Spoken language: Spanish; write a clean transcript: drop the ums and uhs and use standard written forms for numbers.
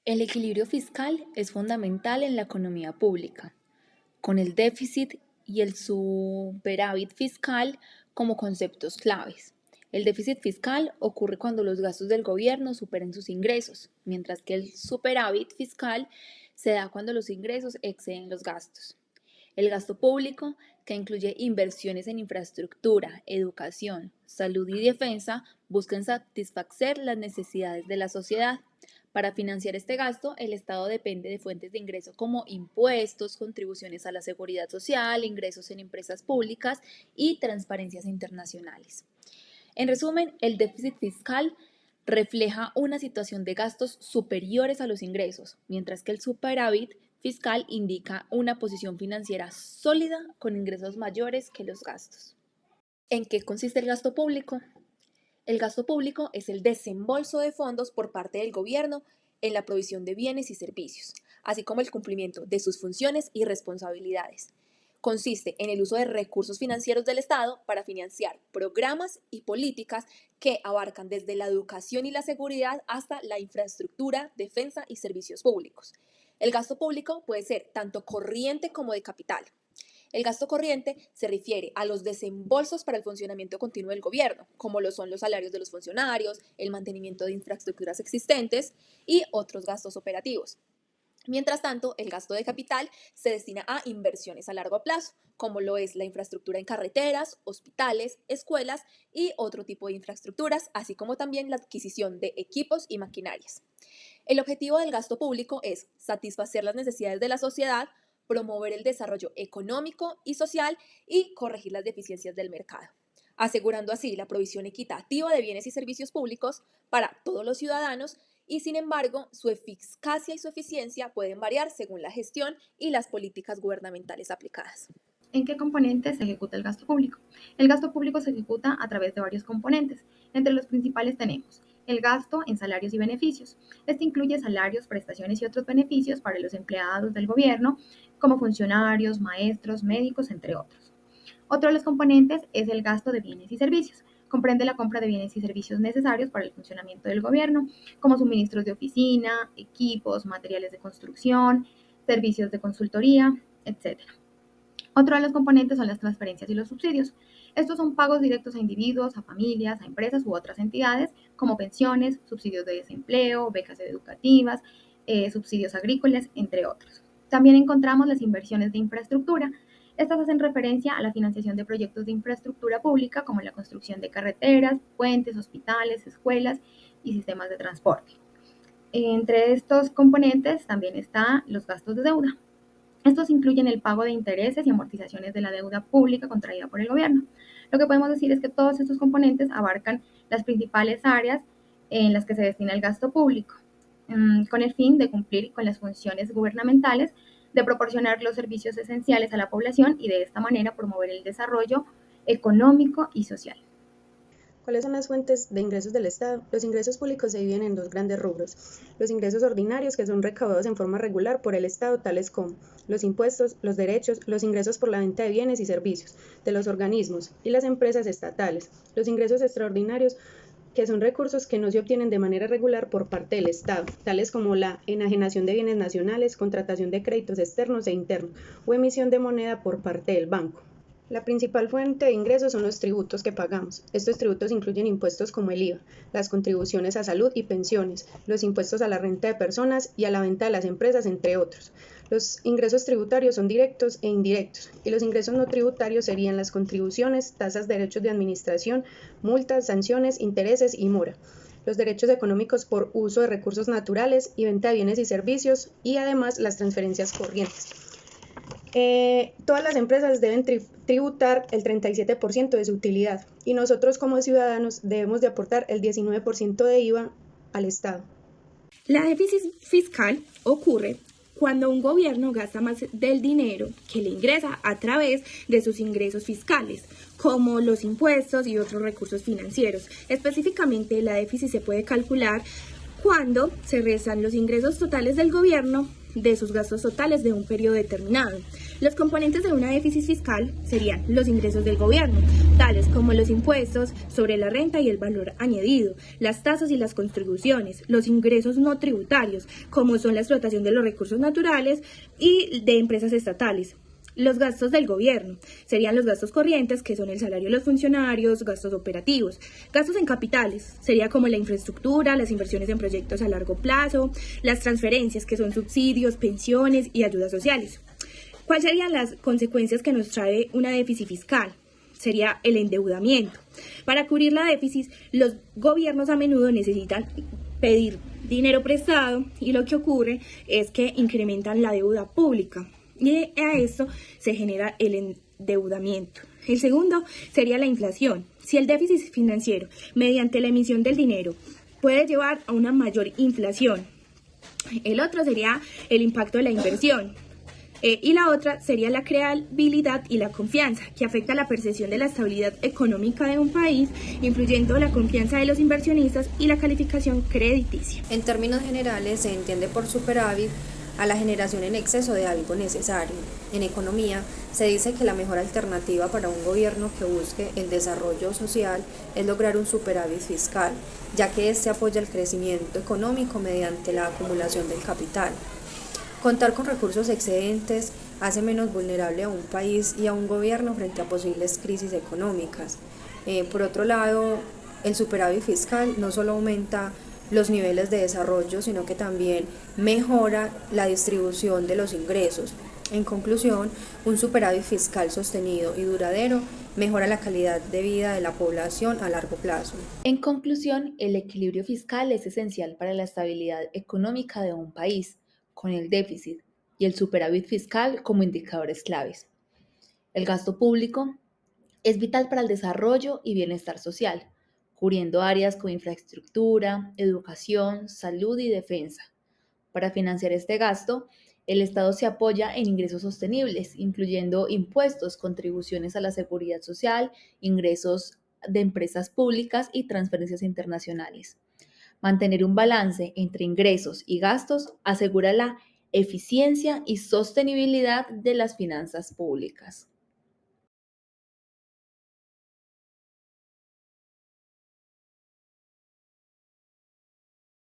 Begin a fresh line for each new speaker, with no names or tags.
El equilibrio fiscal es fundamental en la economía pública, con el déficit y el superávit fiscal como conceptos claves. El déficit fiscal ocurre cuando los gastos del gobierno superen sus ingresos, mientras que el superávit fiscal se da cuando los ingresos exceden los gastos. El gasto público, que incluye inversiones en infraestructura, educación, salud y defensa, busca satisfacer las necesidades de la sociedad. Para financiar este gasto, el Estado depende de fuentes de ingreso como impuestos, contribuciones a la seguridad social, ingresos en empresas públicas y transparencias internacionales. En resumen, el déficit fiscal refleja una situación de gastos superiores a los ingresos, mientras que el superávit fiscal indica una posición financiera sólida con ingresos mayores que los gastos. ¿En qué consiste el gasto público? El gasto público es el desembolso de fondos por parte del gobierno en la provisión de bienes y servicios, así como el cumplimiento de sus funciones y responsabilidades. Consiste en el uso de recursos financieros del Estado para financiar programas y políticas que abarcan desde la educación y la seguridad hasta la infraestructura, defensa y servicios públicos. El gasto público puede ser tanto corriente como de capital. El gasto corriente se refiere a los desembolsos para el funcionamiento continuo del gobierno, como lo son los salarios de los funcionarios, el mantenimiento de infraestructuras existentes y otros gastos operativos. Mientras tanto, el gasto de capital se destina a inversiones a largo plazo, como lo es la infraestructura en carreteras, hospitales, escuelas y otro tipo de infraestructuras, así como también la adquisición de equipos y maquinarias. El objetivo del gasto público es satisfacer las necesidades de la sociedad, promover el desarrollo económico y social y corregir las deficiencias del mercado, asegurando así la provisión equitativa de bienes y servicios públicos para todos los ciudadanos y, sin embargo, su eficacia y su eficiencia pueden variar según la gestión y las políticas gubernamentales aplicadas.
¿En qué componentes se ejecuta el gasto público? El gasto público se ejecuta a través de varios componentes. Entre los principales tenemos el gasto en salarios y beneficios. Este incluye salarios, prestaciones y otros beneficios para los empleados del gobierno, como funcionarios, maestros, médicos, entre otros. Otro de los componentes es el gasto de bienes y servicios. Comprende la compra de bienes y servicios necesarios para el funcionamiento del gobierno, como suministros de oficina, equipos, materiales de construcción, servicios de consultoría, etc. Otro de los componentes son las transferencias y los subsidios. Estos son pagos directos a individuos, a familias, a empresas u otras entidades, como pensiones, subsidios de desempleo, becas educativas, subsidios agrícolas, entre otros. También encontramos las inversiones de infraestructura. Estas hacen referencia a la financiación de proyectos de infraestructura pública, como la construcción de carreteras, puentes, hospitales, escuelas y sistemas de transporte. Entre estos componentes también están los gastos de deuda. Estos incluyen el pago de intereses y amortizaciones de la deuda pública contraída por el gobierno. Lo que podemos decir es que todos estos componentes abarcan las principales áreas en las que se destina el gasto público, con el fin de cumplir con las funciones gubernamentales, de proporcionar los servicios esenciales a la población y de esta manera promover el desarrollo económico y social.
¿Cuáles son las fuentes de ingresos del Estado? Los ingresos públicos se dividen en dos grandes rubros. Los ingresos ordinarios, que son recaudados en forma regular por el Estado, tales como los impuestos, los derechos, los ingresos por la venta de bienes y servicios de los organismos y las empresas estatales. Los ingresos extraordinarios, que son recursos que no se obtienen de manera regular por parte del Estado, tales como la enajenación de bienes nacionales, contratación de créditos externos e internos o emisión de moneda por parte del banco. La principal fuente de ingresos son los tributos que pagamos. Estos tributos incluyen impuestos como el IVA, las contribuciones a salud y pensiones, los impuestos a la renta de personas y a la venta de las empresas, entre otros. Los ingresos tributarios son directos e indirectos, y los ingresos no tributarios serían las contribuciones, tasas, derechos de administración, multas, sanciones, intereses y mora. Los derechos económicos por uso de recursos naturales y venta de bienes y servicios, y además las transferencias corrientes. Todas las empresas deben tributar el 37% de su utilidad y nosotros como ciudadanos debemos de aportar el 19% de IVA al Estado.
La déficit fiscal ocurre cuando un gobierno gasta más del dinero que le ingresa a través de sus ingresos fiscales, como los impuestos y otros recursos financieros. Específicamente, la déficit se puede calcular cuando se restan los ingresos totales del gobierno de sus gastos totales de un periodo determinado. Los componentes de una déficit fiscal serían los ingresos del gobierno, tales como los impuestos sobre la renta y el valor añadido, las tasas y las contribuciones, los ingresos no tributarios, como son la explotación de los recursos naturales y de empresas estatales. Los gastos del gobierno serían los gastos corrientes, que son el salario de los funcionarios, gastos operativos. Gastos en capitales sería como la infraestructura, las inversiones en proyectos a largo plazo, las transferencias, que son subsidios, pensiones y ayudas sociales. ¿Cuáles serían las consecuencias que nos trae una déficit fiscal? Sería el endeudamiento. Para cubrir la déficit, los gobiernos a menudo necesitan pedir dinero prestado y lo que ocurre es que incrementan la deuda pública. Y a esto se genera el endeudamiento. El segundo sería la inflación. Si el déficit financiero, mediante la emisión del dinero, puede llevar a una mayor inflación. El otro sería el impacto de la inversión. Y la otra sería la creabilidad y la confianza, que afecta la percepción de la estabilidad económica de un país, influyendo la confianza de los inversionistas y la calificación crediticia.
En términos generales, se entiende por superávit a la generación en exceso de algo necesario. En economía, se dice que la mejor alternativa para un gobierno que busque el desarrollo social es lograr un superávit fiscal, ya que este apoya el crecimiento económico mediante la acumulación del capital. Contar con recursos excedentes hace menos vulnerable a un país y a un gobierno frente a posibles crisis económicas. Por otro lado, el superávit fiscal no solo aumenta los niveles de desarrollo, sino que también mejora la distribución de los ingresos. En conclusión, un superávit fiscal sostenido y duradero mejora la calidad de vida de la población a largo plazo.
En conclusión, el equilibrio fiscal es esencial para la estabilidad económica de un país, con el déficit y el superávit fiscal como indicadores claves. El gasto público es vital para el desarrollo y bienestar social, cubriendo áreas como infraestructura, educación, salud y defensa. Para financiar este gasto, el Estado se apoya en ingresos sostenibles, incluyendo impuestos, contribuciones a la seguridad social, ingresos de empresas públicas y transferencias internacionales. Mantener un balance entre ingresos y gastos asegura la eficiencia y sostenibilidad de las finanzas públicas.